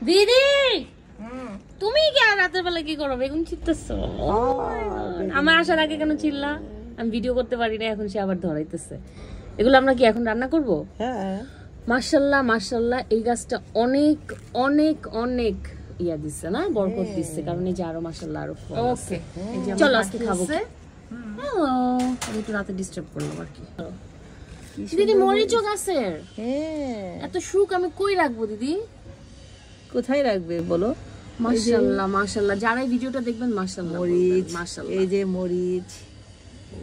দিদি তুমি কি আর রাতের বেলা কি করো? বেগুন ছিটতেছো? আমার আসার আগে কেন চিল্লা? আমি ভিডিও করতে পারি না, এখন সে আবার ধরাইতেছে। এগুলো আমরা কি এখন রান্না করবো? হ্যাঁ মাশাআল্লাহ মাশাআল্লাহ, এই গাছটা অনেক অনেক অনেক ইয়া দিচ্ছে না, বরকত দিচ্ছে, কারণ এই যে আরো মাশাআল্লাহ আরো ফল আছে। চলো আজকে খাবো। আমি একটু রাতে ডিস্টার্ব করলাম আর কি। দিদি মরিচও গাছের? এত সুখ আমি কই রাখবো দিদি? কোথায় রাখবে বলো? মাশাআল্লাহ মাশাআল্লাহ, যারা এই ভিডিওটা দেখবেন মাশাআল্লাহ মরিচ, মাশাআল্লাহ। এই যে মরিচ,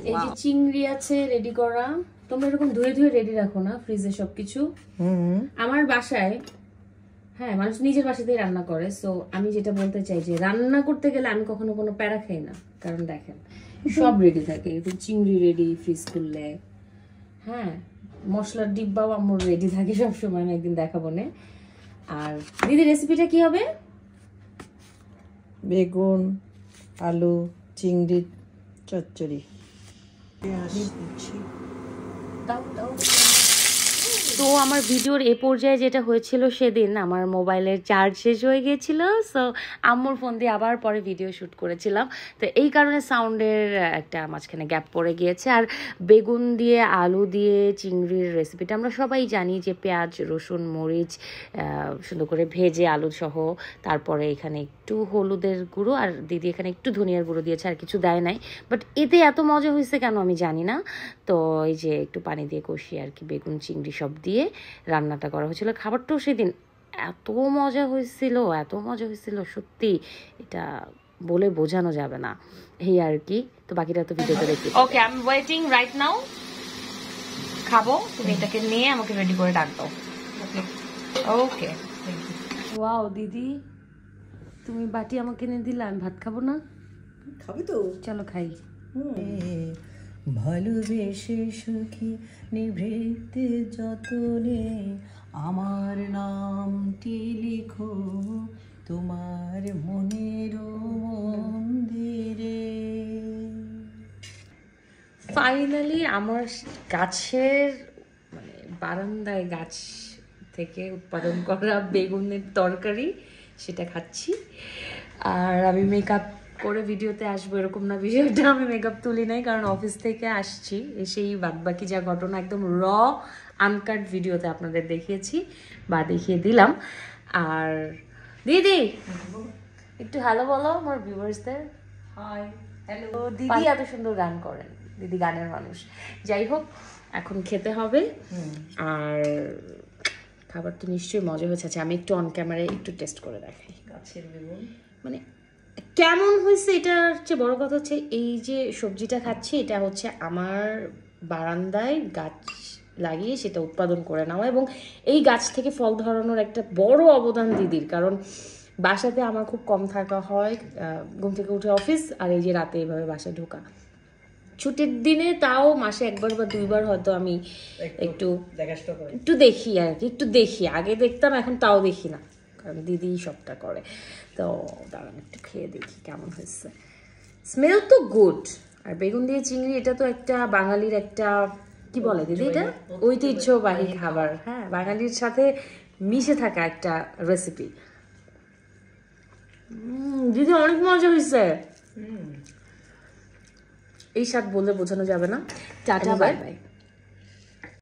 এই যে চিংড়ি আছে রেডি করা। তোমরা এরকম ধুয়ে ধুয়ে রেডি রাখো না ফ্রিজে সবকিছু? আমার বাসায় হ্যাঁ মানুষ নিজের বাসাতেই রান্না করে। সো আমি যেটা বলতে চাই যে রান্না করতে গেলে আমি কখনো কোনো প্যারা খাই না, কারণ দেখেন সব রেডি থাকে। এরকম চিংড়ি রেডি ফ্রিজ করলে, হ্যাঁ মশলার ডিব্বাও আমার রেডি থাকে সবসময়। আমি একদিন দেখাবো না। আর দিদি রেসিপিটা কি হবে? বেগুন, আলু, চিংড়ি চচ্চড়ি। তো আমার ভিডিওর এ পর্যায়ে যেটা হয়েছিল, সেদিন আমার মোবাইলের চার্জ শেষ হয়ে গিয়েছিল। সো আম্মুর ফোন দিয়ে আবার পরে ভিডিও শ্যুট করেছিলাম। তো এই কারণে সাউন্ডের একটা মাঝখানে গ্যাপ পড়ে গিয়েছে। আর বেগুন দিয়ে আলু দিয়ে চিংড়ির রেসিপিটা আমরা সবাই জানি যে পেঁয়াজ রসুন মরিচ সুন্দর করে ভেজে আলু সহ, তারপরে এখানে একটু হলুদের গুঁড়ো আর দিদি এখানে একটু ধনিয়ার গুঁড়ো দিয়েছে, আর কিছু দেয় নাই। বাট এতে এত মজা হয়েছে কেন আমি জানি না। তো এই যে একটু পানি দিয়ে কষিয়ে আর কি বেগুন চিংড়ি সব দিয়ে রান্নাটা করা হয়েছিল। খাবারটাও সেদিন এত মজা হয়েছিল সত্যি, এটা বলে বোঝানো যাবে না। এই আর কি। তো বাকিটা তো ভিডিওতে দেখি। Okay I am waiting right now. খাবো, তুমি এটাকে নিয়ে আমাকে রেডি করে ডাক দাও। ওকে। ওয়াও দিদি, তুমি বাটি আমাকে এনে দিলে, আমি ভাত খাবো না? খাবি তো? চলো খাই। ভালোবেসে সুখী নিভৃতে যতনে আমার নামটি লিখো তোমার মনের মন্দিরে। ফাইনালি আমার গাছের মানে বারান্দায় গাছ থেকে উৎপাদন করা বেগুনের তরকারি, সেটা খাচ্ছি। আর আমি মেকআপ করে ভিডিওতে আসবো এরকম না, ভিডিওটা আমি মেকআপ তুলি নাই, কারণ অফিস থেকে আসছি, এসেই বাদবাকি যা ঘটনা একদম র আনকাট ভিডিওতে আপনাদের দেখিয়েছি বা দেখিয়ে দিলাম। আর দিদি একটু হ্যালো বলো আমার ভিউয়ার্সদের। Hi, hello. দিদি এত সুন্দর গান করেন, দিদি গানের মানুষ। যাই হোক, এখন খেতে হবে। আর খাবার তো নিশ্চয়ই মজা হয়েছে। আচ্ছা আমি একটু অন ক্যামেরায় একটু টেস্ট করে দেখাই। গাছের বেগুন মানে কেমন হয়েছে, এটার চেয়ে বড় কথা হচ্ছে এই যে সবজিটা খাচ্ছি, এটা হচ্ছে আমার বারান্দায় গাছ লাগিয়ে সেটা উৎপাদন করে নেওয়া, এবং এই গাছ থেকে ফল ধরানোর একটা বড় অবদান দিদির। কারণ বাসাতে আমার খুব কম থাকা হয়, ঘুম থেকে উঠে অফিস, আর এই যে রাতে এইভাবে বাসায় ঢোকা। ছুটির দিনে তাও মাসে একবার বা দুইবার হয়তো আমি একটু দেখি আর কি, একটু দেখি। আগে দেখতাম, এখন তাও দেখি না, কারণ দিদি সবটা করে। তো দাঁড়ান একটু খেয়ে দেখি কেমন হয়েছে। স্মেল তো গুড। আর বেগুন দিয়ে চিংড়ি, এটা তো একটা বাঙালির একটা কি বলে দিদি, এটা ঐতিহ্যবাহী খাবার। হ্যাঁ, বাঙালির সাথে মিশে থাকা একটা রেসিপি। দিদি অনেক মজা হয়েছে। এই স্বাদ বললে বোঝানো যাবে না। Tata bye bye.